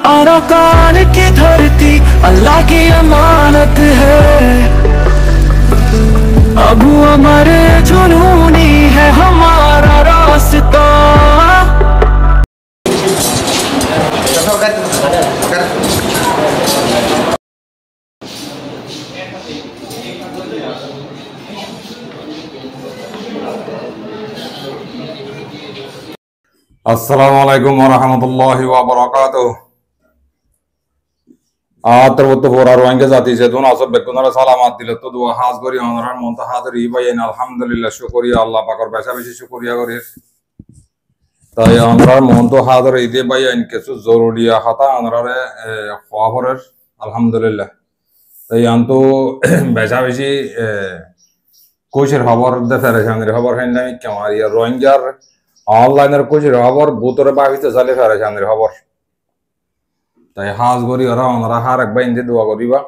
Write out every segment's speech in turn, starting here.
Arakan की धरती अल्लाह की अमानत है। अबू अमर जुनूनी है हमारा रास्ता। अस्सलामु अलैकुम वरहमतुल्लाहि वबरकातुह। आतरवत्त फोरा रोहिंग्या जातीचे दोन असब बेकुनारा सालामात दिले तो दुआ हाज करी अनरान मोंता हाजर इबायन अल्हम्दुलिल्लाह शुक्रिया अल्लाह पाकर बेशा बेशि शुक्रिया करी ताई अनरान मोंतो हाजर इदे बायन केसु जरूरिया हता अनरारे ख्वाफरर अल्हम्दुलिल्लाह ताई अंतो बेशा बेशि कोशिर खबर दे फेरेशानी खबर है केमारी रोहिंग्यार ऑनलाइनर कोशिर खबर बुतरे बाविते साले फेरेशानी खबर তাই হাজ করি ওরা ওনারা হার একবার ইন্দে দোয়া করিবা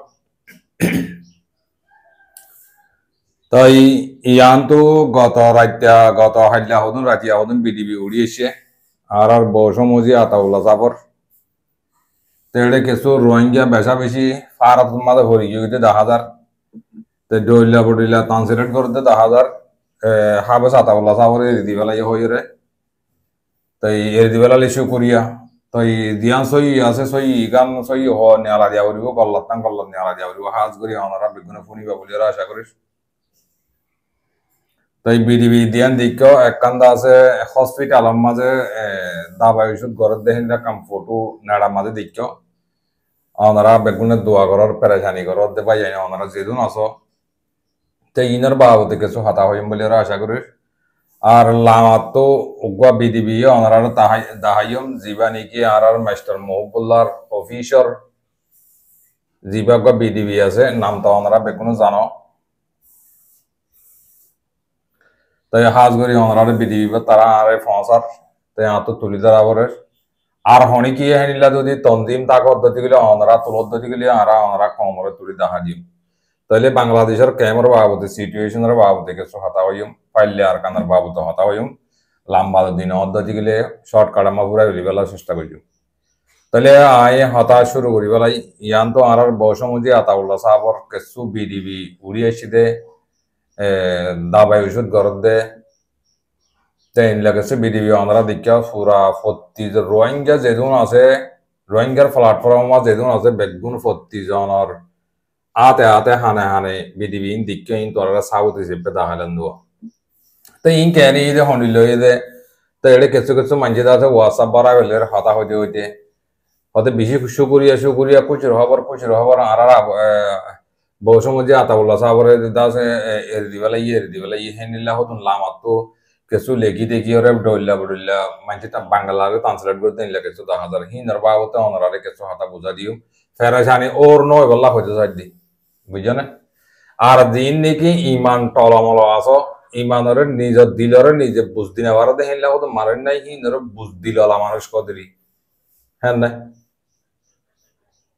তাই ইয়ান তো গত হাইলা হদুন রাতিয়া হদুন বিডিবি উড়িয়েছে আর বসমজি আতাউল্লাহ জাফর তেড়ে কিছু রোহিঙ্গা বেশা বেশি ফারাত মাদে ভরি গিয়ে 10,000 তে ডইলা বডিলা ট্রান্সলেট করতে 10,000 হাবেস আতাউল্লাহ জাফর এর দিবেলা হইরে তাই এর দিবেলা লিশু করিয়া তাই দিয়ান সই আছে সই গান সই হ নেলা দিয়া করিব কল্লাতান কল্লাত নেলা দিয়া করিব হাজ করি আমরা বিগুনে ফুনিবা বলি আশা করি তাই বিডিবি দিয়ান দিক এককান্দা আছে হসপিটাল মাঝে দাবাই ওষুধ ঘরের দেখেন কাম ফটো নাড়া মাঝে দিক আমরা বেগুনে দোয়া করার পেরেশানি করার দে পাই আমরা যেদিন আসো তাই ইনার বাবদে কিছু হাতা হইম বলি আশা করি আর লামাতো উগা বিডিবি অনারার দাহাইম জীবানী কি আর মাস্টার মহবুল্লাহর অফিসার জীবাগা বিডিবি আছে নামটা অনারা বেকুনো জানো তাই হাজ করি অনারার বিডিবি তারা আরে ফসার তাই আতো তুলি দাঁড়াবরে আর হনি কি হেনিলা যদি তন্দিম তাক পদ্ধতি গুলি অনারা তুল পদ্ধতি গুলি অনারা কমরে তুলি দেখা দিম তাহলে বাংলাদেশের ক্যামেরা বাবদে সিচুয়েশনের বাবদে কিছু হাতা হইম পাইলে আর কানার বাবদে হাতা হইম লম্বা দিন পদ্ধতি গেলে শর্টকাট আমা পুরা বেলার চেষ্টা করি তাহলে আয় হতা শুরু করি বেলাই ইয়ান তো আর বসমজি আতাউল্লাহ সাহাবর কিছু বিডিবি উড়িয়ে এসে দাবাই ওষুধ গরদ দে তাই লাগেছে বিডিবি আমরা দেখা পুরা ফত্তি রোহিঙ্গা যেদিন আছে রোহিঙ্গার প্ল্যাটফর্ম যেদিন আছে বেগুন ফত্তি জনের আতে হানে হানে বিডিবি ইন দিকে ইন তোরা সাউথ হিসেবে দাহালেন দো তো ইন ক্যারি যে হন্ডি লই দে তো এড়ে কিছু কিছু মানজে আছে হোয়াটসঅ্যাপ বাড়া গেলে হতা হইতে হতে বেশি শুকরিয়া কুচুর খবর আর বৌসমজি আতাউল্লাহ সাহাবরে দাসে এর দিবেলা হেনিল্লা হতুন লামাত তো কিছু লেখি দেখি ওরে ডইল্লা বডইল্লা মানজেটা বাংলারে ট্রান্সলেট করতে নিলা কিছু 10,000 হিনার বাবতে অনরারে কিছু হতা বুঝা দিও ফেরাশানি ওর নয় বল্লা হইতে যাই দি বুঝনে আর দিন নাকি ইমান টলমল আছো ইমানরে নিজের দিলরে নিজে বুঝ দিনা বারে দেখিলা হতো মারেন নাই হিনর বুঝ দিললা মানুষ কদরি হ্যাঁ না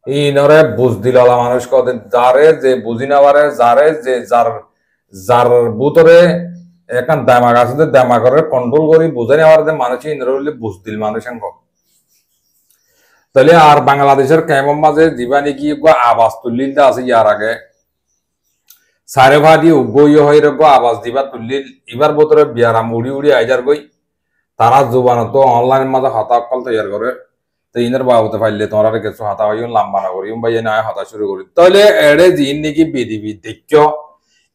ইনরে বুঝ দিললা মানুষ কদরি যারে যে বুঝি না পারে যারে যে যার বুতরে একান দামাগ আছে দামাগরে কন্ট্রোল করি বুঝে নেওয়ার যে মানুষ ইনরে হইলে বুঝ দিল মানুষ তাহলে আর বাংলাদেশের ক্যাম্পের মাঝে জীবানী কি আওয়াজ তুলিল আছে ইয়ার আগে সারে ভাদি উগই হই রগ আওয়াজ দিবা তুলিল এবার বতরে বিয়ারাম উড়ি আইজার গই তারা জুবান তো অনলাইন মাঝে হতা কল তৈয়ার করে তো ইনার বাবুতে ফাইলে তোমরা কিছু হতা হইম লম্বা না করিম ভাই না হতা শুরু করি তাহলে এড়ে জিন নাকি বিডিবি দেখো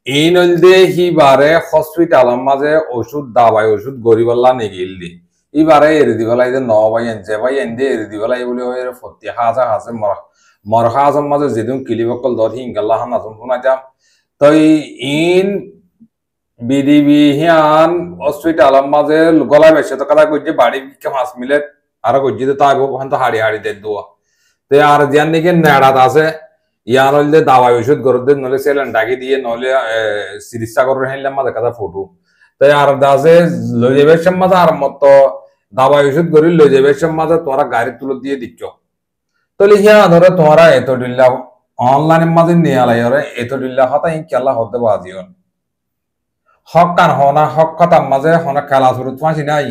এই নলদে হিবারে হসপিটাল মাঝে ওষুধ দাবাই ওষুধ গরিবাল্লা নেগিল দি এবারে এর দিবেলাই যে নবাই এনছে ভাই এনদে এর দিবেলাই বলে ওই ফতি হাজা হাসে মরহা আজম মাঝে যেদিন কিলিবকল দর হিঙ্গাল্লাহ নাজম শুনাইতাম তাই ইন বিডিবি হিয়ান হসপিটাল মাঝে গলায় বেশে তো কথা কইছে বাড়ি কে 5 মিনিট আর কইছে তো তাই ওখান তো হাড়ি দে দোয়া তে আর জান নাকি নেড়াত আছে ইয়ার হইলে দাওয়াই ওষুধ গরদ নলে সেলেন ডাকি দিয়ে নলে চিকিৎসা করে হেনলাম মাঝে কথা ফটো তাই আর দাসে লই যাবে সম্মাদা আর মত দাবাই ওষুধ করি লই যাবে সম্মাদা তোরা গাড়ি তুলে দিয়ে দিচ্ছ তাহলে হিয়া ধরে তোরা এত ডিল্লা অনলাইনের মাঝে নিয়ে আলাই ওরে এত ডিল্লা হতা ইন কেলা হতে বাজিও হক কান হনা হক কথা মাঝে হনা খেলা শুরু ফাঁসি নাই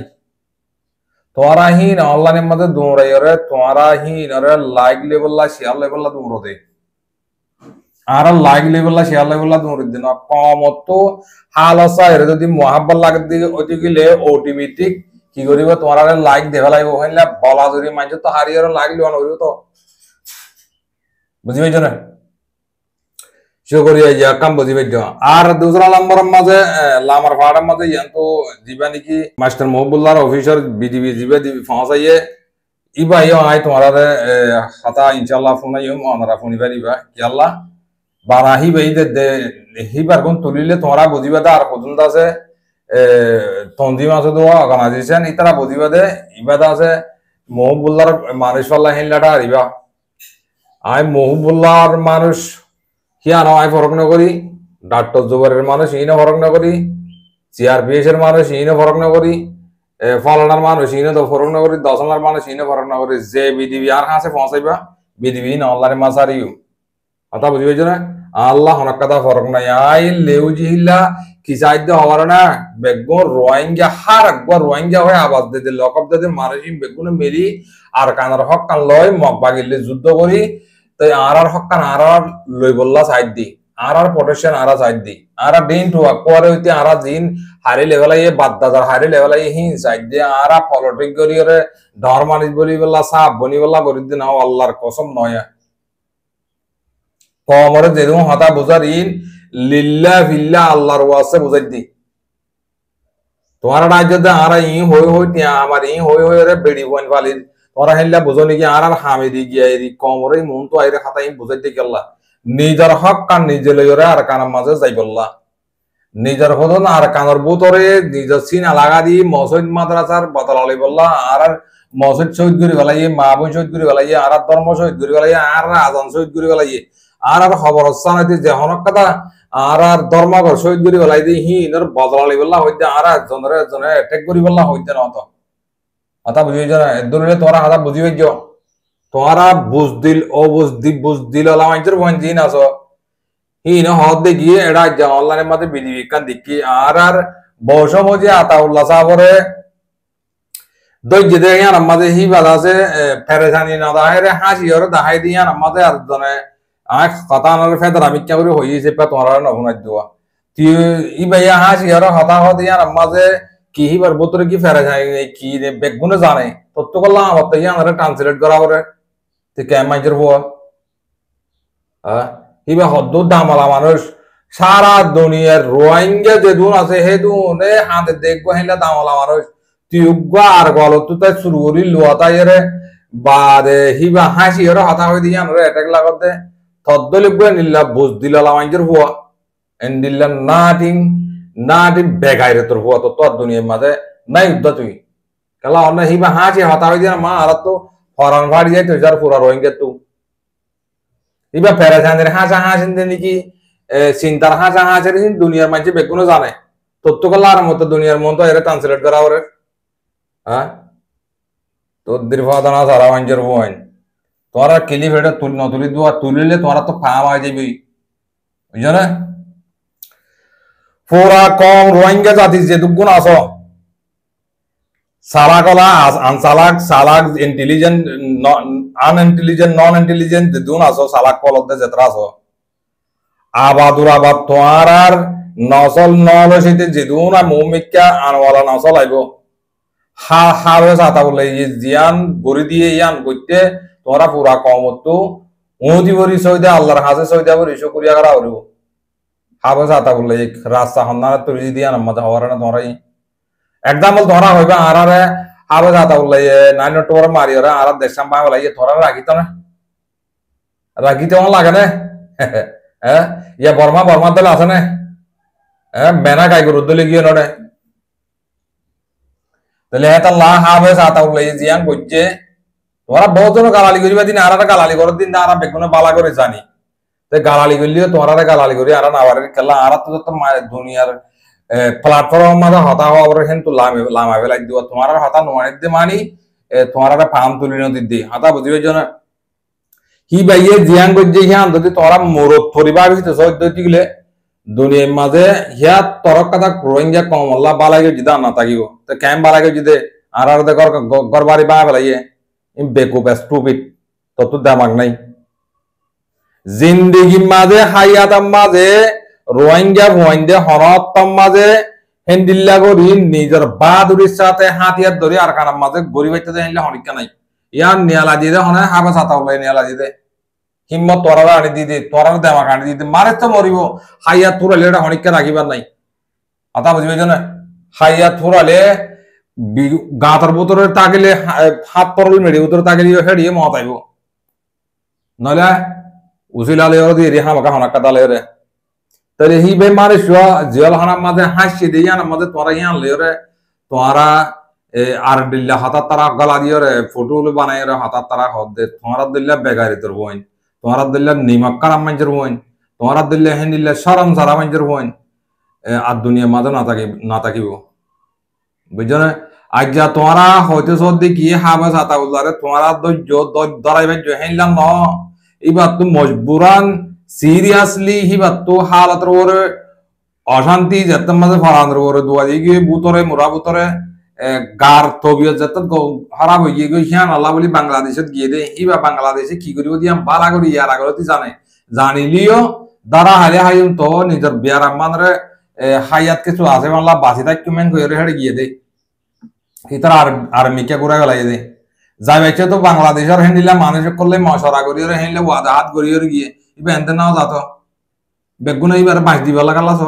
তোরা হিন অনলাইনের মধ্যে দৌড়াই রে তোরা হিন রে লাইক লেভেল শেয়ার লেভেল দৌড়ো দে আর লাইক লেভেল শেয়ার লেভেল দৌড়ি দিন কমত হাল আসা এর যদি মহাব্বত লাগে দিকে ওইটি গেলে অটোমেটিক কি করিব তোমার লাইক দেওয়া লাগবে ওখানে বলা যদি মানছে তো হারিয়ে লাইক লিওয়া নকরিব তো বুঝি পাইছ না সে করি কাম বুঝি পাইছ আর দুসরা নম্বরের মাঝে লামার ভাড়ার মাঝে ইয়ান্ত দিবা নাকি মাস্টার মহবুল্লাহর অফিসার বিডিবি দিবে দিবি ফাঁসাইয়ে ইবা ইয়ে আই তোমার হাতা ইনশাল্লাহ ফোন আইম অনারা ফোন ইবা কি আল্লাহ বারা হিবাই দে হিবার কোন তুলিলে তোমরা বুঝিবা দে আর কতন আছে তন্দি মাছ দোয়া অর্গানাইজেশন ইতারা বুঝিবা দে ইবাদা আছে মহবুল্লাহর মানুষ পাল্লা হিল্লাটা হারিবা আই মহবুল্লাহর মানুষ হিয়ানো আই ফরক না করি ডাক্তার জুবারের মানুষ ইনো ফরক না করি সিআরপিএস এর মানুষ ইনো ফরক না করি ফলানার মানুষ ইনো তো ফরক না করি দশনার মানুষ ইনো ফরক না করি যে বিডিবি আর হাসে পৌঁছাইবা বিডিবি না অনলাইনে মাসারিও কথা বুঝি পাইছো না আল্লাহ অনেক কথা ফরক নাই আই লেউ জিহিল্লা কি সাহায্য হওয়ার না বেগুন রোহিঙ্গা হার একবার রোহিঙ্গা হয়ে আবাস দিতে লকব দিতে মানুষ বেগুন মেলি আর কানার হক কান লয় মগ বাগিলে যুদ্ধ করি তাই আর হক কান আর লই বললা সাইড দি আর প্রোটেকশন আর সাইড দি আর দিন টু পরে হইতে আর দিন হারি লেভেলাই বাদ্দাদার হারি লেভেলাই হি সাইড দি আর পলিটিক করি ধর্মানিস বলি বললা সাপ বনি বললা করি দিন আল্লাহর কসম নয় কমরে যেরকম হতা বুঝার ইন লিল্লা ফিল্লা আল্লাহর ওয়াসে বুঝাই দি তোমার রাজ্যতে আর ই হই হই তিয়া আমার ই হই হই রে বেড়ি বন ফালির তোরা হেল্লা বুঝো নাকি আর হামিদি গিয়া এরি কমরে মন তো আইরে খাতা ই বুঝাই দি গেল্লা নিজের হক কান নিজে লইরে আর কানার মাঝে যাই বললা নিজের হদন আর কানর বুতরে নিজের সিনা লাগা দি মসজিদ মাদ্রাসার বদলালি বললা আর মসজিদ শহীদ করে ফেলাইয়ে মা বোন শহীদ করে ফেলাইয়ে আর ধর্ম শহীদ করে ফেলাইয়ে আর আজান শহীদ করে ফেলাইয়ে আর খবর হচ্ছে যে হনক কথা আর ধর্মঘর শহীদ করি বলাই দিয়ে হিনর বদলালি বললা হইতে আর জনরে জনে অ্যাটাক করি বললা হইতে না তো কথা বুঝি না এদুরে তোরা হাতা বুঝি পাইছ তোরা বুঝদিল ও বুঝদিল আলা মাইজর বন জিন আছো হিন হদ দে গিয়ে এডা যা অনলাইনের মধ্যে বিডিবি কান দেখি আর বসো মজি আতাউল্লাহ সাহেবরে দইজে দে ইয়ার আমাদের হি বাদ আছে ফেরেশানি না দাহেরে হাসি ওরে দাহাই দিয়া আমাদের আর জনে আখ কথা আনার ফেদার আমি কেমন হয়েছে পা তোমার নভুনাই দেওয়া তুই ই ভাইয়া হাসি আর হতা হত ইয়ার মাঝে কি হিবার বোতরে কি ফেরা যায় কি বেগুনে জানে তত্ত্ব করলাম আমার তো ইয়ার ট্রান্সলেট করা করে তুই কে মাইজের হওয়া হিবা হদ্দ দামালা মানুষ সারা দুনিয়ার রোহিঙ্গা যে দুন আছে হে দুন এ হাতে দেখবো হেলা দামালা মানুষ তুই আর গল তুই তাই শুরু করি লোয়া তাই রে বাদে হিবা হাসি আর হতা হয়ে দিয়ে আনরে অ্যাটাক লাগাতে তদ্দলিপে নিল্লা বুঝ দিলা মাইজের হুয়া এন্ডিল্লা নাটিং বেগাইরে তোর হুয়া তো তোর দুনিয়ার মাঝে নাই উদ্দা তুই কালা অন্য হিবা হাসি হতা হয়ে দিয়ে মা আর তো ফরান ভাড়ি যাই তুই যার পুরা রোহিঙ্গা তু হিবা ফেরাসানের হাসা হাসিন দে নাকি চিন্তার হাসা হাসের দুনিয়ার মাঝে বেগুনো জানে তোর তো কালা আর মতো দুনিয়ার মন তো এর ট্রান্সলেট করা ওরে হ্যাঁ তোর দীর্ঘাদানা সারা মাইজের হুয়া তোরা কেলি ফেটে তুলি দেওয়া তুলিলে তোরা তো ফাম হয়ে যাবি বুঝছো না পুরা কম রোহিঙ্গা জাতি যে দুগুণ আছো সালাকলা আনসালাক সালাক ইন্টেলিজেন্ট আনইন্টেলিজেন্ট নন ইন্টেলিজেন্ট দুন আছো সালাক কলতে যেতরা আছো আবাদুর আবাদ তোমার আর নসল নলসিতে যেদুন আর মৌমিকা আনওয়ালা নসল আইব হা হাবে সাতা বলে জিয়ান গড়ি দিয়ে ইয়ান করতে তোরা পুরা কমতো উঁতি বরি সইদে আল্লাহর হাসে সইদে বরি ইস্যু করিয়া করা হরিব হাবে সাতা বলে রাস্তা সন্ধানের তৈরি দিয়া নাম্মাতে হওয়ার না তোরাই এক্সাম্পল ধরা হইবা আর হাবে সাতা বলে নাইন টোর মারি ওরা আর দেশাম পাই বলে তোরা রাখিত না রাখিতে আমার লাগে না হ্যাঁ ইয়া বর্মা দলে আছে না হ্যাঁ বেনা গাই গরু দলে গিয়ে নড়ে তাহলে এটা লা হাবে সাতা বলে জিয়ান করছে তোরা বহুত জন গালালি করিবা দিন আর গালালি করার দিন আর বেগুনে বালা করে জানি তো গালালি করলেও তোরা গালালি করি আর না খেলা আর তো দুনিয়ার প্ল্যাটফর্ম মাঝে হতা হওয়ার কিন্তু লামাবে লাগ দিব তোমার হতা নোয়ানিত দিয়ে মানি তোমার ফার্ম তুলি নদী দি হতা বুঝিবে না হি বাইয়ে জিয়ান করছে হিয়ান যদি তোরা মোরত পরিবার ভিতরে সহ্য গেলে দুনিয়ার মাঝে হিয়া তরক কথা রোহিঙ্গা কম আল্লাহ বালাই যদি না থাকিব তো কেম বালাই যদি আর আর দে ঘর বাড়ি বানায় ফেলাইয়ে বেকুব স্টুপিড তত দামাগ নাই জিন্দিগির মাঝে হাইয়াতার মাঝে রোহিঙ্গা ভোয়াইন্দে হনত্তম মাঝে হেন্ডিল্লা করি নিজের বাহাদুরির সাথে হাতিয়ার ধরে আর কানার মাঝে গড়ি বাইতে হেনলে হনিকা নাই ইয়ার নিয়ালা দিয়ে হনে হাবে ছাতা উলাই নিয়ালা দিয়ে হিম্মত তোরা আনি দিদি তোরা দেমাক আনি দিদি মারে তো মরিব হাইয়া তুরালে এটা হনিকা রাখিবার নাই আতা বুঝবে না হাইয়া তুরালে গাঁতার বোতরে তাগিলে হাত পরল মেড়ি উতরে তাগিলে হেড়িয়ে মতাইব নইলে উচিলালে ওর দিয়ে হামাকা হনাকা দালে রে তাহলে হি বে মারে জেল হানার মাঝে হাসি দিয়ে আনার মাঝে তোরা ইয়ান লে রে তোরা আর দিল্লা হাতার তারা গলা দিয়ে রে ফটো বানাই রে হাতার তারা হদ দে তোরা দিল্লা বেগারি তোর বইন তোরা দিল্লা নিমক কারাম মাঞ্জের বইন তোরা দিল্লা হেন্দিল্লা সরম সারা মাঞ্জের বইন আর দুনিয়ার মাঝে না থাকিব বুঝছো না আজ যা তোরা হয়তো সর্দি কি হাবা ছাতা উল্লারে তোরা ধরাইবে হেনলাম ন এবার তো মজবুরান সিরিয়াসলি হিবার তো হালাতের ওরে অশান্তি যেতার মাঝে ফারানোর ওরে দুয়ারি গিয়ে বুতরে মোরা বুতরে গার তবিয়ত যেত খারাপ হয়ে গিয়ে হিয়ান আল্লাহ বলি বাংলাদেশত গিয়ে দে ইবা বাংলাদেশে কি করিব দিয়া বালা করি ইয়ার আগরতি জানে জানিলিও দাঁড়া হালে হাইম তো নিজের বিয়ার আম্মানরে হাইয়াত কিছু আছে আল্লাহ বাঁচি থাকি মেন করে হেড়ে গিয়ে দে হিতার আর্মিকে ঘুরে গেলাই দে যাই বেছে তো বাংলাদেশের হেন্ডিলা মানুষ করলে মশরা করিয়ে হেনলে ওয়াদা হাত করিয়ে গিয়ে ইবা এনতে নাও যাত বেগুন এইবার বাঁচ দিবা লাগালাস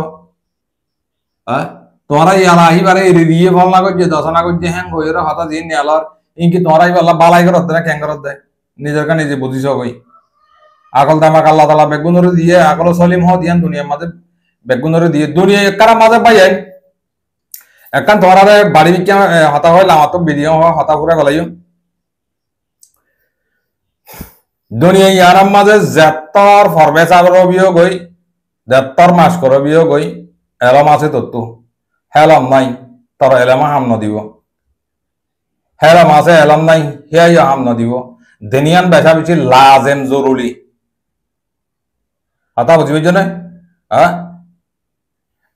হ্যাঁ তোরা ইয়ালা আহিবারে এড়ে দিয়ে ভাল না করছে দশনা করছে হ্যাঁ গইয়ের হতা দিয়ে নেয়ালার ইনকি তোরা ইবাল্লা বালাই করত না ক্যাং করত দেয় নিজের কাছে নিজে বুঝিস কই আকল দামাক আল্লাহ তালা বেগুনরে দিয়ে আকল সলিম হ দিয়ান দুনিয়ার মাঝে বেগুনরে দিয়ে দুনিয়া একার মাঝে পাই যায় একান তোরা বাড়ি বিজ্ঞান হতা হয় আমার তো বিদিয় হতা পুরা গলাইও দুনিয়া ইয়ার মাঝে জেত্তর ফরবেসার বিয়োগ হই জেত্তর মাস কর বিয়োগ হই এলম আছে তত্তু হেলম নাই তোর এলমা হাম নদিব হেলম আছে এলম নাই হিয়া হাম নদিব দুনিয়ান বেচা বেশি লাজেম জরুরি হতা বুঝবি না হ্যাঁ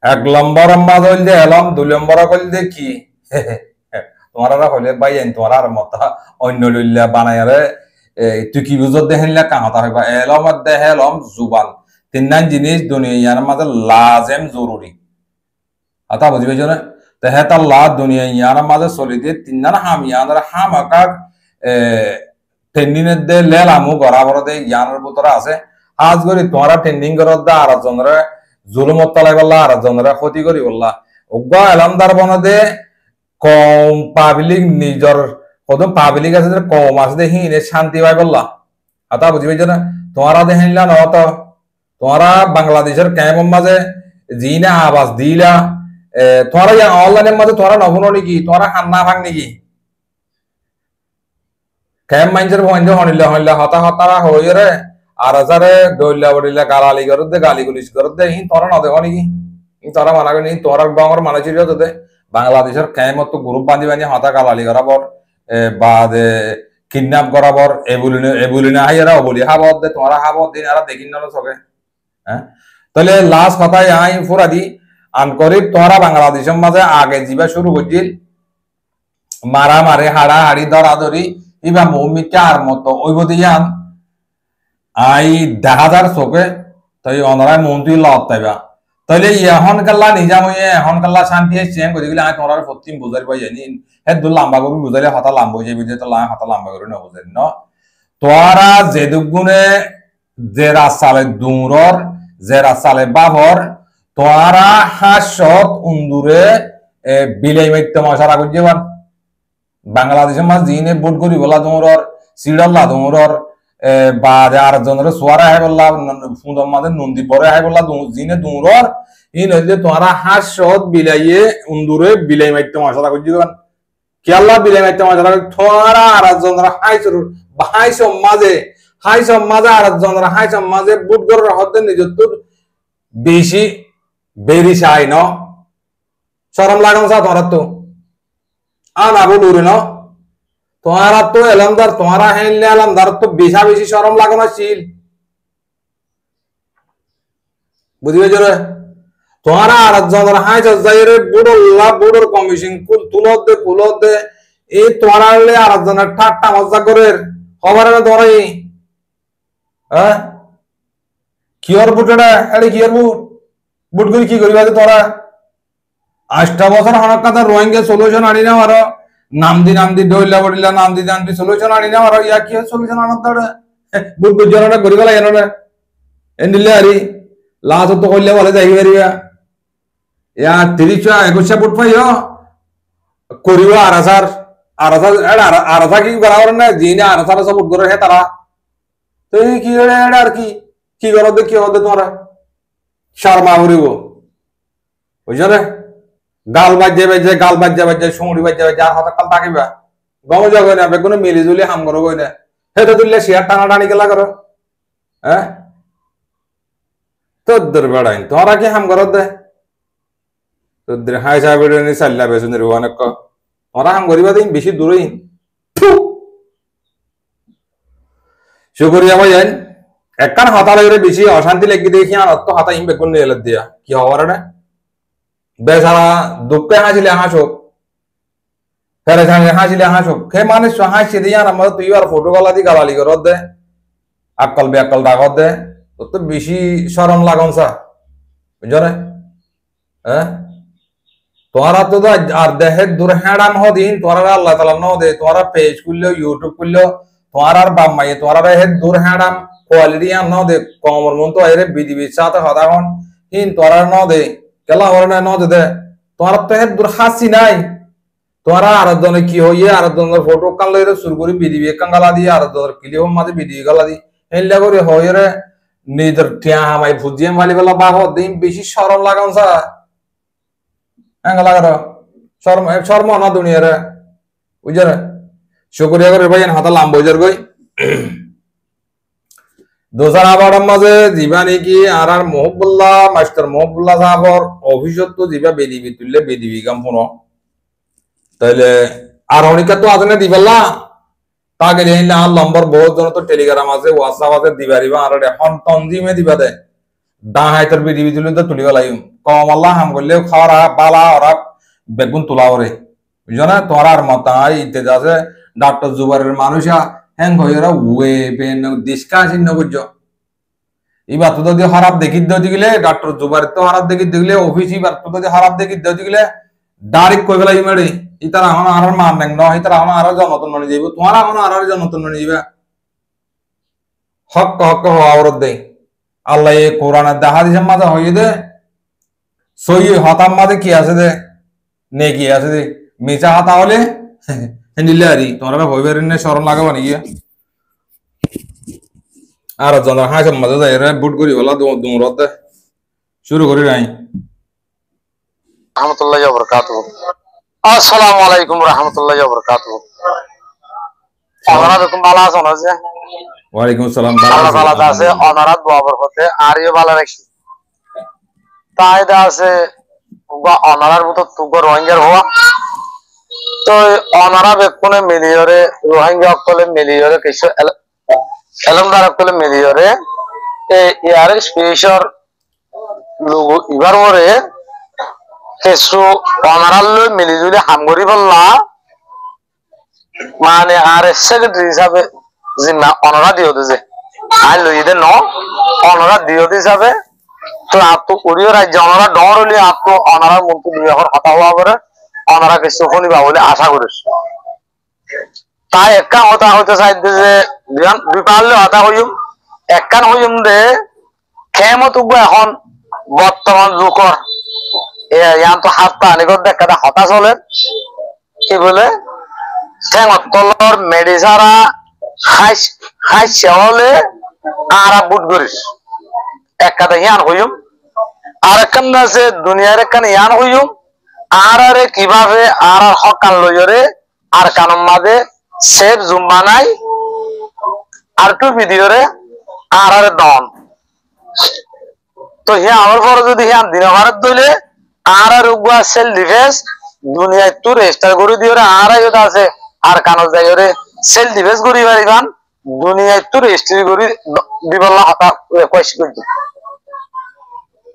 এক নম্বর মাঝ হইল যে এলম দুই নম্বর কইল যে কি তোমার হইলে পাই যাই তোমার আর মত অন্য লইলা বানাই রে তুই কি বুঝত দেখেনলা কাহতা হইবা এলম দেহ এলম জুবান তিনটান জিনিস দুনিয়ার মাঝে লাজেম জরুরি আতা বুঝবে না তেহেত আল্লাহ দুনিয়া ইয়ার মাঝে চলি দিয়ে তিনটান হাম ইয়ান হাম আকার ট্রেন্ডিংয়ের দে লেলামু গড়াবর দে ইয়ানের ভিতরে আছে আজ করি তোমরা ট্রেন্ডিং করত দা আর জনরে জুলুমত তলাই বললা আর জনরে ক্ষতি করি বললা অজ্ঞ এলামদার বনদে কম পাবলিক নিজর কত পাবলিক আছে কম আছে দে হিনে শান্তি পাই বললা আতা বুঝবে না তোমরা দেখিলা নত তোমরা বাংলাদেশের ক্যাম্পের মাঝে জিনা আবাস দিলা তোমরা অনলাইনের মাঝে তোমরা নবনো নাকি তোমরা খান্না ভাঙ নাকি ক্যাম্প মাইন্সের ভঞ্জ হনিলে হইলা হতা হতারা হই রে আর আসারে দইলা বড়িলা গালালি করত দে গালি গুলিশ করত দে হিন তোরা না দেখো নাকি তোরা মানা করি তোরা বাংলার মানুষ ছিল তো বাংলাদেশের ক্যাম্প তো গ্রুপ বাঁধি বাঁধি হতা গালালি করাবর বা কিডন্যাপ করাবর এবুলিনা হাইয়ারা বলি হাবত দে তোরা হাবত দিন আর দেখিন না সবে হ্যাঁ তাহলে লাস্ট কথায় আই ফুরা দি আনকরিব তোরা বাংলাদেশের মাঝে আগে যাবা শুরু করছিল মারা মারে হাড়া হাড়ি ধরা ধরি ইবা মৌমিকা আর মতো ওইব দিয়ান আই দেখা যার চোখে তাই অনরায় মন্ত্রী লত তাইবা তাইলে এখন কাল্লা নিজাম হয়ে এখন কাল্লা শান্তি চেন করে দিলে আমি তোমার প্রতিম বুঝাই পাই জানি হে দু লম্বা করে বুঝাইলে হতা লম্বা হয়ে যাবি তো হতা লম্বা করে না বুঝাই ন তোরা যে দুগুণে যে রাস্তালে দূরর যে রাস্তালে বাবর তোরা হাসত উন্দুরে বিলাই মাইতে মশারা করছে বাংলাদেশের মাঝ জিনে বুট করি বলা তোমার সিডল্লা তোমার বা আর জনের সোয়ারা আয় বললা ফুঁদর মাঝে নন্দী পরে আয় বললা জিনে দূরর ই নইলে তোমরা হাসত বিলাইয়ে উন্দুরে বিলাই মাইতে মশারা করছি কেল্লা বিলাই মাইতে মশারা তোরা আর জনের হাইসম মাঝে আর জনের হাইসম মাঝে বুট করার হতে নিজের তোর বেশি বেরি চাই ন সরম লাগাম চা তোরা তো আনা বলুরে ন তোমারা তো এলামদার তোমারা হেনলে এলামদার তো বেশা বেশি সরম লাগানো ছিল বুঝবে জোরে তোমারা আর জনের হাই যাই রে বুড়োল্লা বুড়োর কমিশন কুলত দে এই তোরা হলে আর একজনের ঠাট্টা মজা করে খবর ধরে হ্যাঁ কিয়র বুট এটা কিয়র বুট বুট করে কি করবি তোরা 8টা বছর হনক কথা রোহিঙ্গা সলিউশন আনি না আরো নাম দি ডইলা বডিলা নাম দি সলিউশন আনি না আরো ইয়া কি সলিউশন আনতে বুট বুঝানোটা করি গলা এনে এন্ডিলে আরি লাস্ট তো কইলে বলে যাই পারিবা ইয়া 30 ফুট পাইও করিব আর কি বরাবর না জিনে আর সব ফুট করে হে তারা তো কি আর কি করো কি হবে তোমরা শর্মা করিব বুঝছো রে গাল বাজ্যে শুঁড়ি বাজ্যে আর হাতে কাল থাকিবা গম যাবে না বেগুন মিলি জুলি হাম করো কই না হে তো তুললে শেয়ার টানাটানি গেলা করো হ্যাঁ তোদের বেড়াইন তোরা কি হাম করো দে তোদের হাই সাহেব নি সাল্লা বেসুন রে অনেক তোরা হাম করিবা দিন বেশি দূরই শুকরিয়া ভাই একখান হাতা লাগে বেশি অশান্তি লেগে দেখি আর অত হাতা ইম বেগুন নিয়ে দিয়া কি হওয়ার না বেচারা দুঃখে হাসিলে হাসুক ফেরে হাসিলে হাসুক সে মানুষ হাসি দিয়ে আমার তুই আর ফটো গলা দি গালালি কর দে আকল বেকল ডাকত দে তোর তো বেশি সরম লাগন সা বুঝছো রে হ্যাঁ তোরা তো আর দেহের দূর হ্যাডাম হদিন তোরা আল্লাহ তালা ন দে তোরা পেজ খুললেও ইউটিউব খুললেও তোমার আর বাপ মাইয়ে তোরা হেড দূর হ্যাডাম কোয়ালিটি আর ন দে কমর মন তো এর বিধিবির সাথে হদা হন হিন তোরা ন দে কেলা হরে না ন দে তোরা তো হেড দূর হাসি নাই তোরা আর জনে কি হইয়ে আর জনের ফটো কান লইরে শুরু করি বিধিবি কাঙ্গালা দিয়ে আর জনের ক্লিও মাঝে বিধিবি গালা দি হেল্লা করে হইয়ে রে নিজের টিয়া হামাই ফুজিয়ে মালি বেলা বাহ দিন বেশি সরম লাগান সা লাগার শর্ম না দুনিয়ার বুঝার শুক্রিয়া করে ভাই হাতা লাম বইজার গই দোসার আবার মাঝে জিবা নাকি আর মহবুল্লাহ মাস্টার মহবুল্লাহ সাহাবর অভিযোগ তো জিবা বেদিবি তুললে বেদিবি কাম ফোন তাইলে আর অনেকা তো আছে না দিবাল্লা তাকে না নম্বর বহুত জন তো টেলিগ্রাম আছে হোয়াটসঅ্যাপ আছে দিবারিবা আর এখন তনজিমে দিবা দে দা হাইতার বিডিবি তুলে তো তুলিবা লাইম কম আল্লাহ হাম করলে খাওয়ার বালা ওরা বেগুন তোলা ওরে বুঝছো না তোরা আর মত ইতে আছে ডক্টর জুবারের মানুষা হ্যাং হইরা ওয়ে পেন দিশকা চিহ্ন বুঝছো এবার তো যদি খারাপ দেখি দিলে ডক্টর জুবার তো খারাপ দেখি দিলে অফিস এবার তো যদি খারাপ দেখি দিলে ডাইরেক্ট কই ফেলাই মেরে ইতারা এখন আর মান নেন ন ইতারা এখন আর জনতন মানে যাইব তোমার এখন আর জনতন মানে যাইবা হক হক হওয়া ওর দেই আল্লাহ এই কোরআনের দেখা দিছে মাঝে হইয়ে দে সই হতাম মাঝে কি আছে দে নে কি আছে দে মিছা হাতা হলে নিলে আরি তোমরা হইবে নে শরম লাগাবো নাকি আর জন হাই সব মাঝে যাই রে বুট করি বলা দুমরত দে শুরু করি নাই রাহমাতুল্লাহি ওয়া বারাকাতুহু আসসালামু আলাইকুম রাহমাতুল্লাহি ওয়া বারাকাতুহু আপনারা দেখুন ভালো আছেন আছে ওয়ালাইকুম আসসালাম আল্লাহ তাআলা আছে অনারাত বরাবর হতে আরিও ভালো রাখছি তাইদা আছে বা অনারার মতো তুগ রোহিঙ্গার হওয়া তো অনারা বেকুনে মিলিয়রে রোহিঙ্গা কলে মিলিয়রে কিছু এলমদার কলে মিলিয়রে ইয়ার স্পেশাল লোগো ইবার পরে কিছু অনারাল্লো মিলিজুলি হামগরি বললা মানে আর সেক্রেটারি হিসাবে জিম্মা অনারা দিও দিছে আই লইদে ন অনারা দিও হিসাবে তো আপু উড়িও রাজ্য অনারা ডরলি আপু অনারা মন্ত্রী বিভাগের কথা হওয়া করে অনারা কিছু শুনিবা বলে আশা করিস তাই একা কথা হইতে চাইতে যে দুই পারলে হতা হইম একখান হইম দে খেমত এখন বর্তমান যুগর ইয়ান তো হাতটা আনিগত দেখা হতা চলে কি বলে ঠেঙত তলর মেডিসারা খাইছে হলে আর বুট করিস একটা ইয়ান হইম আর একখান আছে দুনিয়ার একখান ইয়ান হইম আর আরে কিভাবে আর হকান লইরে আর কানম মাঝে সেফ জুম বানাই আর টু ভিডিওরে আর আরে দন তো হিয়া আমার পরে যদি হিয়ান দিন ভারত দইলে আর আর উগুয়া সেল ডিফেন্স দুনিয়ায় তো রেজিস্টার করে দিওরে আর আইও আছে আর কানো যাইরে সেল ডিফেন্স করি পারিবান দুনিয়ায় তো রেজিস্ট্রি করি বিবল্লা হতা কইছি কইছি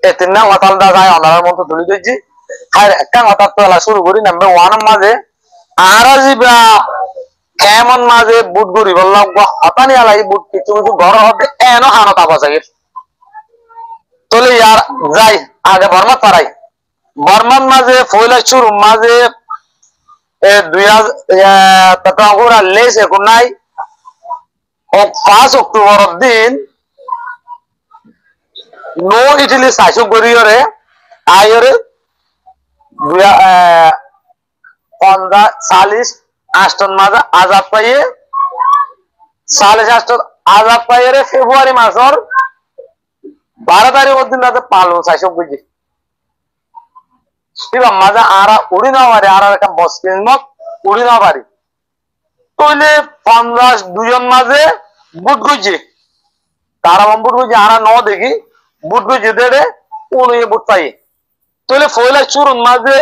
এতে না হতাল দা যায় অনার মত তুলি দিছি আর একটা হতা তোলা শুরু করি নাম্বার 1 এর মাঝে আরা জিবা কেমন মাঝে বুট গরি বললাম হতানি আলাই বুট কিছু কিছু ঘর হবে এনো আনত আবাসাগে তলে ইয়ার যাই আগে বর্মা পারাই বর্মান মাঝে ফয়লাচুর মাঝে 2000 লেস এখন নাই ও 5 অক্টোবর দিন নো ইটালি শাসক গরিয়রে আয়রে 40 আষ্টন মাঝে আজাদ পাইয়ে 40 আজাদ পাইয়ে ফেব্রুয়ারি মাসর 12 তারিখ দিন রাতে পালো শাসক গজি এবার মাঝে আরা উড়ি না পারে আর একটা বসকেন মত উড়ি না পারি তইলে 50 দুজন মাঝে বুট গজি তারা বুট গজি আরা ন দেখি বুট গজি দেড়ে উনি বুট পাই তইলে ফয়লা চুরুন মাঝে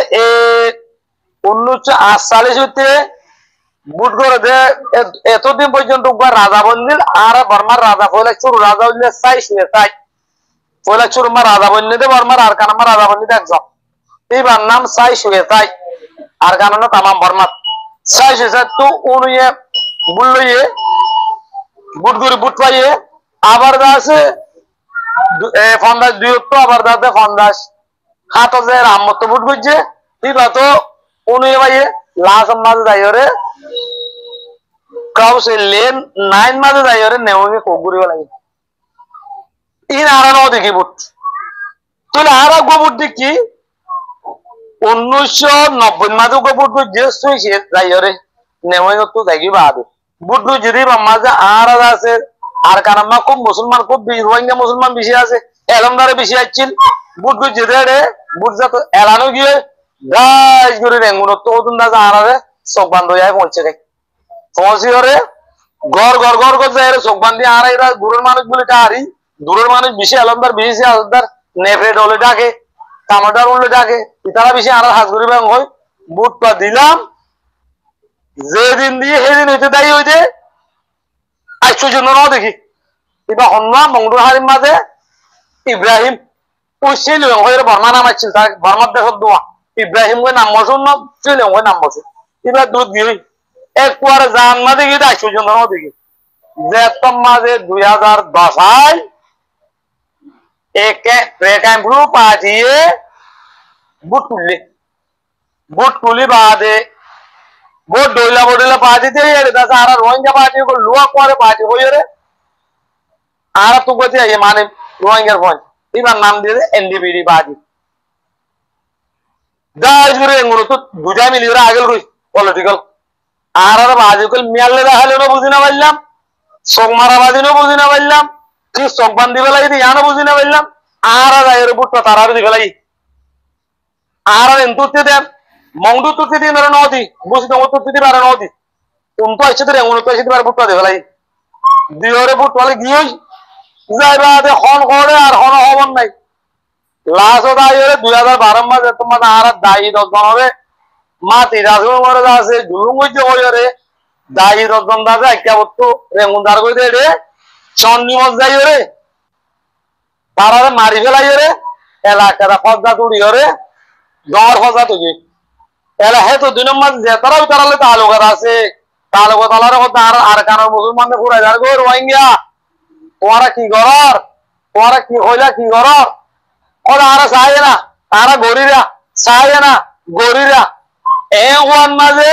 1948 হইতে বুট করে দে এতদিন পর্যন্ত রাজা বন্দিল আর বর্মার রাজা ফয়লা চুর রাজা হইলে চাই শুয়ে চাই ফয়লা চুর মা রাজা বন্দিতে বর্মার আর কানামা রাজা বন্দিতে একজন এবার নাম চাই শুয়ে চাই আর কানানো তামাম বর্মার চাই শুয়ে চাই তো উনিয়ে বুলইয়ে বুট করে বুট পাইয়ে আবার আছে 50 দুই তো আবার দাতে 50 7000 আমত বুট গজে এবার তো উনিয়ে ভাইয়ে লাস্ট মাঝে যাইরে কাউসে লেন 9 মাঝে যাইরে নেওয়ে কোগুরি লাগে ইন আরা ন দেখি বুট তুই আরা গো বুট দেখি 1990 মাঝে গো বুট যে সুইছে যাইরে নেওয়ে তো দেখি বাদ বুট যদি মাঝে আরা আছে আর কানামা খুব মুসলমান খুব রোহিঙ্গা মুসলমান বেশি আছে এলমদারে বেশি আছেন বুট যেতে বুট যত এলানো গিয়ে গাছ করে রেঙ্গুন তো ওদিন দাদা আনারে চোখ বান্ধ যায় পৌঁছে দেয় পৌঁছি করে ঘর ঘর ঘর ঘর যায় চোখ বান্ধি আর এরা দূরের মানুষ বলে হারি দূরের মানুষ বেশি আলমদার বেশি আলমদার নেফরে ডলে ডাকে টামাটার উল্লে ডাকে তারা বেশি আর হাত করি ব্যাং হয় বুট পা দিলাম যেদিন দিয়ে সেদিন হইতে দায়ী হইতে আশ্চর্য ন দেখি এবার অন্য মংডুর হারির মাঝে ইব্রাহিম ওই ছিল বর্মা নাম আসছিল তার বর্মার দেশত দোয়া ইব্রাহিম কই নাম বসুন না ছিল নাম বসুন এবার দুধ গিয়ে এক কুয়ারে জান মাঝে গিয়ে আশ্চর্য ন দেখি যে মাঝে 2010 সাল এক ক্যাম্পরু পাঠিয়ে বুট তুলি বাদে ভোট ডইলা পার্টি দিয়ে দাদা আর রোহিঙ্গা পার্টি को लुआ করে পার্টি হই রে আর তো গতি আই মানে রোহিঙ্গার ফোন এবার নাম দিয়ে এনডিপিডি পার্টি দাজ করে এগুলো তো দুজা মিলি রে আগেল কই পলিটিক্যাল আর বাজি কল মিয়ালে দেখালে না বুঝি না বললাম সক মারাবাদি না বুঝি না বললাম কি সক বান্দি বেলাই দি জানা বুঝি না বললাম আর আয়ের বুট তারার দি বেলাই আর এনতুতে দে মংডু তুতে দি নর নদি বুঝি তো তুতে দি বার নদি তুমি তো আইছে রে উনি তো আইছে বার বুট দে বেলাই দিওরে বুট বলে গিয়ে যাইবা দে হন করে আর হন হবন নাই লাস্ট দাইরে 2012 মাসে তোমার আর দাই 10 জন হবে মাটি রাজু মরে আছে জুলুম হইছে হইরে দাই 10 জন দাদা একটা বস্তু রেঙ্গুনদার কই দে রে চন্নি মজ যাই রে তারারে মারি ফেলাই রে এলাকাটা ফজদা তুড়ি রে দর ফজদা তুই এলা হে তো দুই নম্বর যে তারাও তারালে তালুকাত আছে তালুকাত আলার কথা আর কারণ মুসলমানদের পুরা যার গো রোহিঙ্গা তোমারা কি গরর তোমারা কি হইলা কি গরর ওরা আর চায় না তারা গরিরা চায় না গরিরা ওয়ান মাঝে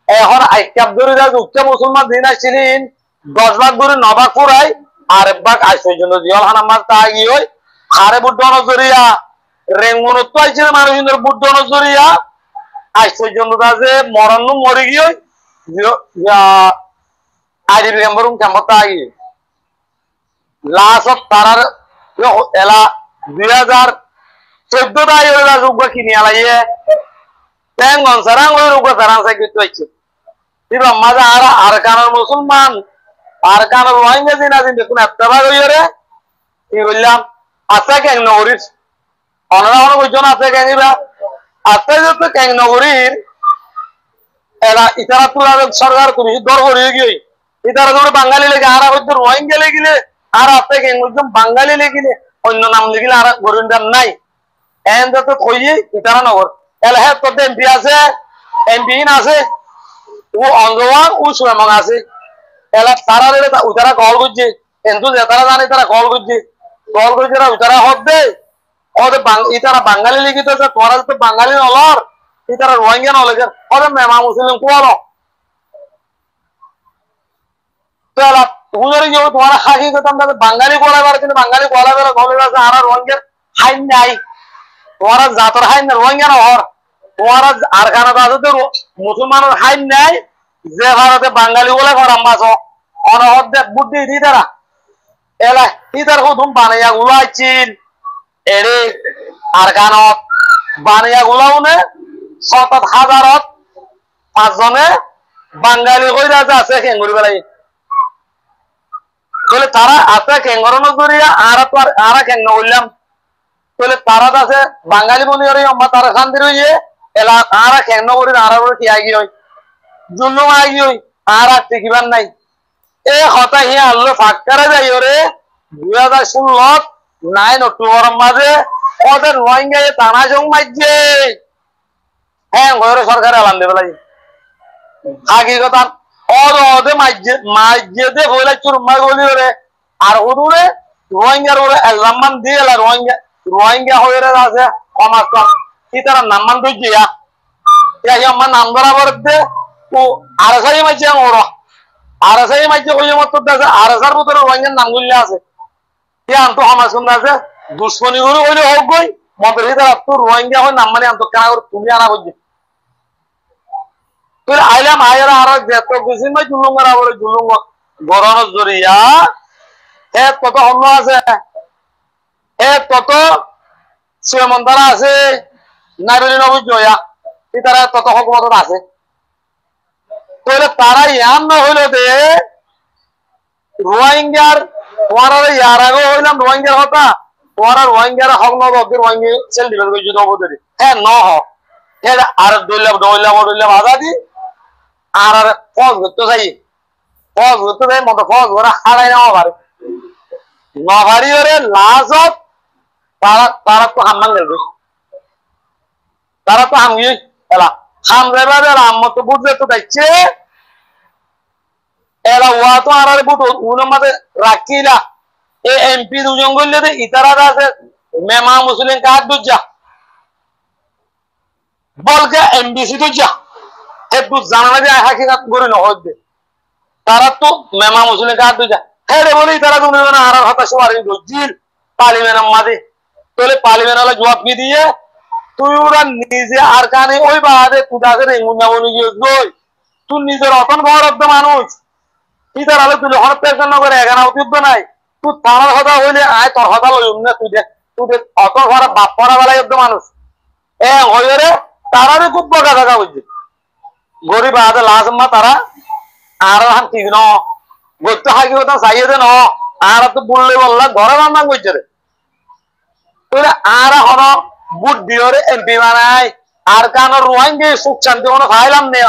এখন আইকাব ধরে যা উচ্চ মুসলমান দিন আসছিলেন 10 ভাগ ধরে 9 ভাগ পুরাই আর এক ভাগ আইসের জন্য জিয়াল হানা মার তা গিয়ে ওই হারে বুদ্ধ নজরিয়া রেঙ্গুনত আইছে মানুষের বুদ্ধ নজরিয়া আইসের জন্য আছে মরণ মরে গিয়ে আইডি মেম্বরুম কেমন তা গিয়ে লাস্ট তারার এলা 2014 টা এরা যোগ্য কিনে আলাইয়ে তেঙ্গন সারাং ওই রোগ সারাং সাইকিত হইছে দিবা মাঝে আর কানার মুসলমান আর কানার রোহিঙ্গা দিন আদিন দেখুন এতবা হইরে কি বললাম আছে কেন নগরীর অনরা অন কইজন আছে কেনিবা আছে যত কেন নগরীর এলা ইতারা তুলা সরকার তুমি দর করে গিয়ে ইতারা ধরে বাঙালি লেগে আর হয়তো রোহিঙ্গা লেগিলে আর আছে কেন একদম বাঙালি লেগিলে অন্য নাম লিখিলে আর গরিন্দার নাই এন যত কইয়ে ইতারা নগর এলা হে তো এমপি আছে এমপি আছে ও অঙ্গওয়ান ও সুমং আছে এলা তারা রে উতারা কল করছে কিন্তু যে তারা জানে তারা কল করছে উতারা হদ্দে ওদের ইতারা বাঙালি লিখিত আছে তোরা তো বাঙালি নলর ইতারা রোহিঙ্গা নলেজ ওদের মেমা মুসলিম কোয়ালো তো এলা হুজুরি যে তোমার হাকি করতাম তাদের বাঙালি কোয়ালাবার কিন্তু বাঙালি কোয়ালাবার গলে আছে আর রোহিঙ্গা হাইন নাই তোমার জাতর হাইন না রোহিঙ্গা নহর তোমার আর কানাডা আছে মুসলমানের হাইন নাই যে ভারতে বাঙালি বলে গরম বাস অনহদ্দে বুদ্ধি দি তারা এলা ইতার হুদুম বানাইয়া গুলো আইছিল এরে আর গানত বানিয়া গুলাও নে শত হাজারত 5 জনে বাঙালি কইরা আছে কেঙ্গুরি বেলাই বলে তারা আছে কেঙ্গরন করিয়া আর কেঙ্গ বললাম বলে তারা আছে বাঙালি বলি ওরে আম্মা তারা শান্তি রইয়ে এলা আর কেঙ্গ করি আর কি আগি হই জুলুম আগি হই আর টিকিবার নাই এ হতা হি আল্লাহ ফাক্কারে যাই ওরে 2016 9 অক্টোবর মাঝে ওদের রোহিঙ্গা টানা জং মাইছে হ্যাঁ ওরে সরকার এলান দেবে লাগে আগে কথা ওদের মাইছে দে বলে চুরমা গলি ওরে আর ওরে রোহিঙ্গার ওরে এলামান দিয়ে এলা রোহিঙ্গা হয়ে আছে সমাজ কি তারা নাম্মান দইছে আমার নাম ধরা বলতে ও আর সাই মাইছে ওরা আর সাই মাইছে ওই মত আছে আর সার ভিতরে রোহিঙ্গার নাম গুলি আছে আন্ত সমাজ কোনটা আছে দুশ্মনী গুলো হইলে হোক গই মন্ত্রী তারা তো রোহিঙ্গা হয় নাম মানে আন্ত কেনা করে তুমি আনা বুঝছি তুই আইলাম আয়ের আর যেত বুঝিন ভাই জুলুম করা বলে জুলুম গরনের জরিয়া হে তত অন্য আছে হে তত শ্রীমন্তারা আছে নাইবেলি নবুজ জয়া তারা তত হকুমত আছে তাহলে তারা ইয়ান না হইল দে রোহিঙ্গার তোমার ইয়ার আগে হইলাম রোহিঙ্গার হতা তোমার রোহিঙ্গার হক নব রোহিঙ্গা সেল দিবে যুদ্ধ অবদারি হ্যাঁ ন হোক আর দইলাম আজাদি আর ফজ ঘুরতে যাই মতো ফজ ঘোরা হারাই নেওয়া পারে নভারি ওরে লাজত তারা তো হাম্মান গেল তারা তো হামগি এলা হাম যাইবার আম্ম তো বুঝলে তো দেখছে এলা ওয়া তো আর বুট উনের মাঝে রাখিলা এ এমপি দুজন গইলে দে ইতারা আছে মেমা মুসলিম কাজ দুজা বলকে এমবিসি দুজা একটু জানা যায় হাকিকাত করে না হইবে তারা তো মেমা মুসলিম কাজ দুজা হেরে বলি তারা তুমি না আর হতাশ আর জিল পার্লিমেন্টের মাঝে তাহলে পার্লিমেন্ট হলে জবাব কি দিয়ে তুই ওরা নিজে আর কানে ওই বাদে তুদাকে রেঙ্গুনা বলি গই তুই নিজের অতন গৌরব মানুষ কি তার হলে তুই যখন পেশন করে এখানে অতিরিক্ত নাই তুই তার কথা হইলে আয় তোর কথা লইম না তুই অত ঘর বাপ পড়া বেলায় মানুষ এ হইরে তারারে খুব বকা থাকা বুঝছি গরিব আদে লাজম্মা তারা আর হান ঠিক ন গত্য হাকি কথা চাইয়ে দে ন আর তো বললে বললা ঘরে রান্না করছে রে তুই আর হন বুট দিওরে এমপি বানাই আর কান রোহিঙ্গা সুখ শান্তি কোনো খাইলাম নে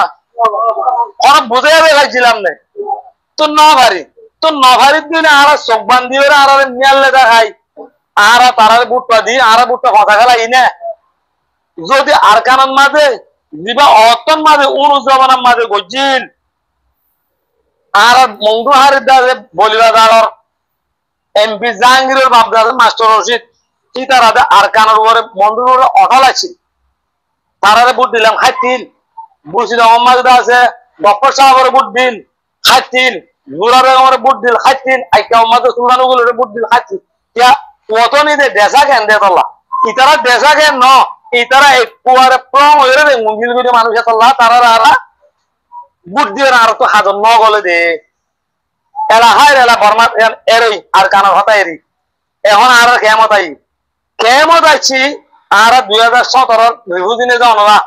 কোন বুঝে বেলাইছিলাম নে তো নভারির দিনে আর চোখ বান্ধি আর মিয়ালে দেখাই আর তারার বুটটা দি আর বুটটা কথা খেলাই না যদি আর কানের মাঝে দিবা অতন মাঝে অনুজমানের মাঝে গজিল আর মংদু হারির দাঁড়ে বলিবা দাঁড়র এমপি জাহাঙ্গীরের বাপ দাঁড়ে মাস্টার রশিদ কি তারা আর কানের উপরে মন্দির উপরে অটল আছে তারারে বুট দিলাম খাইতিল বুসিদ মোহাম্মদ আছে ডক্টর সাহেবের বুট দিল খাইতিল নুরা বেগমের বুট দিল খাইতিল আইকা মোহাম্মদ সুলতানুগুলোর বুট দিল খাইতিল ইয়া ওতনি দে দেশা কেন দে তোলা ইতারা দেশা কেন ন ইতারা একবারে প্রম হইরে রে মুঙ্গিল করে মানুষ এতলা তারা আরা বুট দিয়ে আর তো হাজন ন গলে দে এলা হায় এলা বর্মা এরই আর কানার হতা এরি এখন আর কেমত আইছি আর 2017 রিভুদিনে যাও না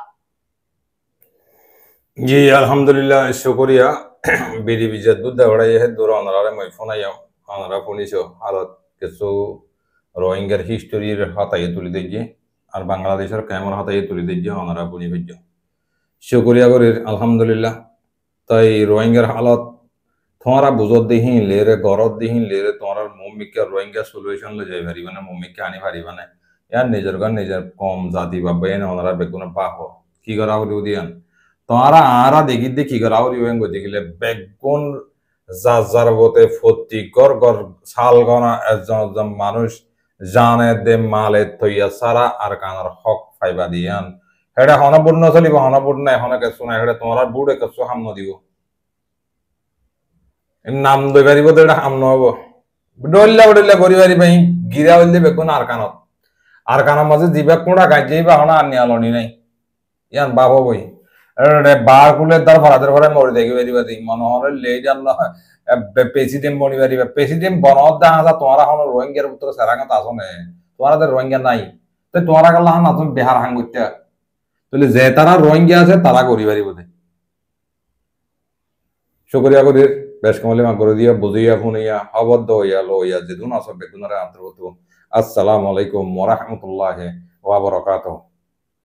জি আলহামদুলিল্লাহ শুকরিয়া বিডিবি জদ্দুদ দাওড়াই হে দূর অনারে মই ফোনাইয়াম অনারা পুলিশও হালত কিছু রোহিঙ্গার হিস্টোরির হাতাই তুলি দিয়েছে আর বাংলাদেশের কেমন হাতাই তুলি দিয়েছে অনারা পুনি ভিজ্য শুকরিয়া করি আলহামদুলিল্লাহ তাই রোহিঙ্গার হালত তোমারা বুঝত দিহিন লেরে গরত দিহিন লেরে তোমার মম্মিকে রোহিঙ্গা সলিউশন লে যাই পারিবা না মম্মিকে আনি পারিবা না ইয়ার নিজের গান নিজের কম জাতি বা বেন ওনারা বেগুন বাহ কি করা হলো দিয়ান তোমারা আরা দেখি করা ওরি ওয়েন গতি গেলে বেগুন যার বতে ফতি গর গর সাল গনা একজন মানুষ জানে দে মালে থইয়া সারা আর কানার হক ফাইবা দিয়ান হেডা হনপূর্ণ চলিব হনপূর্ণ এখনকে শুনে হেডা তোমার বুড়ে কিছু হাম দিব নাম দই পারিব তো এটা হাম নহব ডল্লা করি পারিব গিরা হইলে বেগুন আর কানার মাঝে দিবা কোড়া গাইজেই বা হনা আর নিয়ালনি নাই ইয়ান বাবু বই বার কুলের দ্বার ভাড়াদের ঘরে মরি দেখি পারিবা দিই মনোহর লেই জান প্রেসিডেন্ট মরি পারিবা প্রেসিডেন্ট বনত দেখা যা তোমার এখন রোহিঙ্গার উত্তর সেরাঙ্গা আসনে তোমার রোহিঙ্গা নাই তো তোমার গেল হান আসুন বিহার হাং করতে তাহলে যে তারা রোহিঙ্গা আছে তারা করি পারিব শুক্রিয়া করি বেশ কমলে মা করে দিয়া বুঝিয়া শুনিয়া অবদ্ধ হইয়া লইয়া যেদিন আসবে বেগুনের অন্তর্গত আসসালামু আলাইকুম ওয়া রাহমাতুল্লাহি ওয়া বারাকাতুহু।